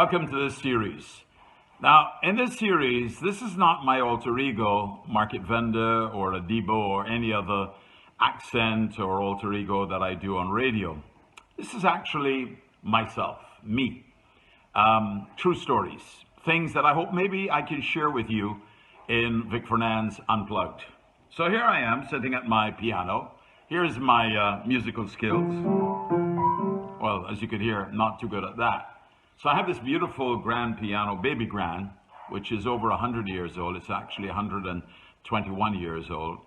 Welcome to this series. Now, in this series, this is not my alter ego, Market Vendor or Adibo or any other accent or alter ego that I do on radio. This is actually myself, me. True stories, things that I hope maybe I can share with you in Vic Fernandes Unplugged. So here I am sitting at my piano. Here's my musical skills. Well, as you could hear, not too good at that. So I have this beautiful grand piano, baby grand, which is over 100 years old. It's actually 121 years old,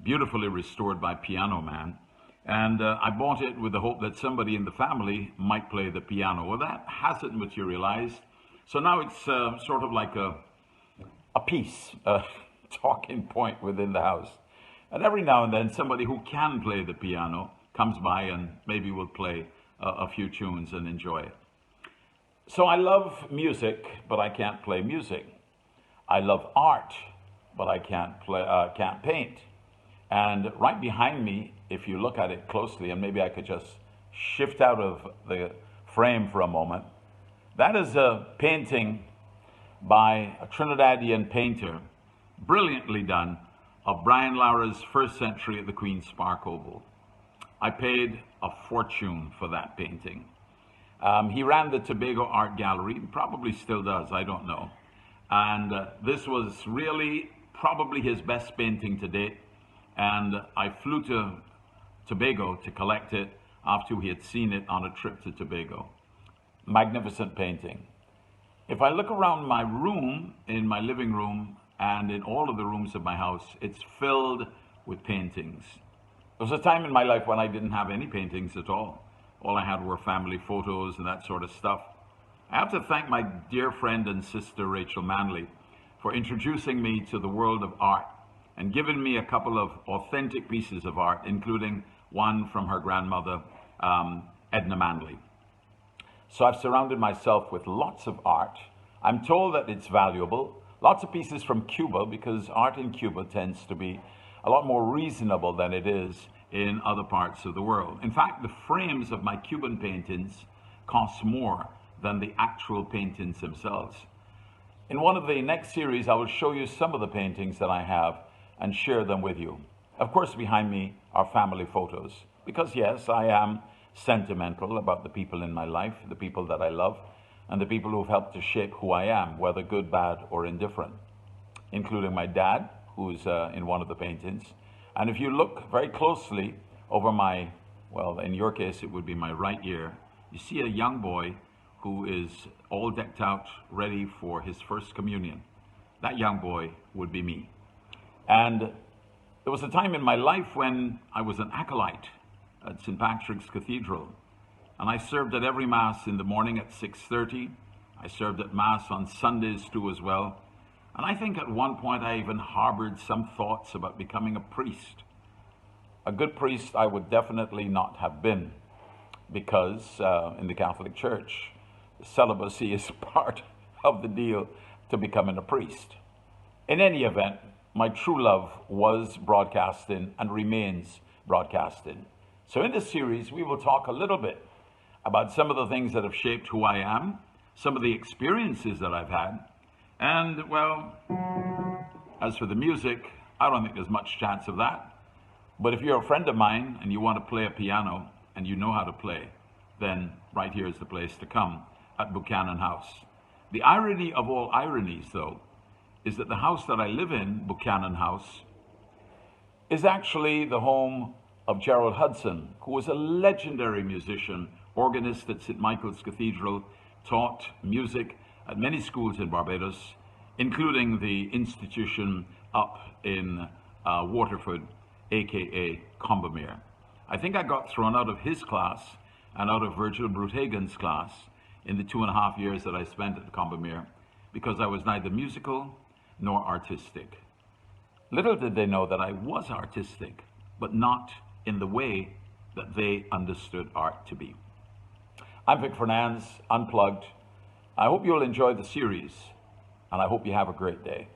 beautifully restored by Piano Man. And I bought it with the hope that somebody in the family might play the piano. Well, that hasn't materialized. So now it's sort of like a piece, a talking point within the house. And every now and then somebody who can play the piano comes by and maybe will play a few tunes and enjoy it. So I love music, but I can't play music. I love art, but I can't paint. And right behind me, if you look at it closely, and maybe I could just shift out of the frame for a moment, that is a painting by a Trinidadian painter, brilliantly done, of Brian Lara's First Century at the Queen's Park Oval. I paid a fortune for that painting. He ran the Tobago Art Gallery, probably still does, I don't know. And this was really probably his best painting to date. And I flew to Tobago to collect it after we had seen it on a trip to Tobago. Magnificent painting. If I look around my room, in my living room, and in all of the rooms of my house, it's filled with paintings. There was a time in my life when I didn't have any paintings at all. All I had were family photos and that sort of stuff. I have to thank my dear friend and sister, Rachel Manley, for introducing me to the world of art and giving me a couple of authentic pieces of art, including one from her grandmother, Edna Manley. So I've surrounded myself with lots of art. I'm told that it's valuable. Lots of pieces from Cuba, because art in Cuba tends to be a lot more reasonable than it is in other parts of the world. In fact, the frames of my Cuban paintings cost more than the actual paintings themselves. In one of the next series, I will show you some of the paintings that I have and share them with you. Of course, behind me are family photos, because yes, I am sentimental about the people in my life, the people that I love, and the people who've helped to shape who I am, whether good, bad, or indifferent, including my dad, who's in one of the paintings. And if you look very closely over my, well, in your case, it would be my right ear, you see a young boy who is all decked out, ready for his first communion. That young boy would be me. And there was a time in my life when I was an acolyte at St. Patrick's Cathedral. And I served at every Mass in the morning at 6:30. I served at Mass on Sundays too as well. And I think at one point I even harbored some thoughts about becoming a priest. A good priest I would definitely not have been, because in the Catholic Church, celibacy is part of the deal to becoming a priest. In any event, my true love was broadcasting and remains broadcasting. So in this series, we will talk a little bit about some of the things that have shaped who I am, some of the experiences that I've had, and, well, as for the music, I don't think there's much chance of that. But if you're a friend of mine and you want to play a piano and you know how to play, then right here is the place to come, at Buchanan House. The irony of all ironies, though, is that the house that I live in, Buchanan House, is actually the home of Gerald Hudson, who was a legendary musician, organist at St. Michael's Cathedral, taught music at many schools in Barbados, including the institution up in Waterford, aka Combermere. I think I got thrown out of his class and out of Virgil Bruthagen's class in the 2.5 years that I spent at Combermere, because I was neither musical nor artistic. Little did they know that I was artistic, but not in the way that they understood art to be. I'm Vic Fernandes, Unplugged. I hope you'll enjoy the series, and I hope you have a great day.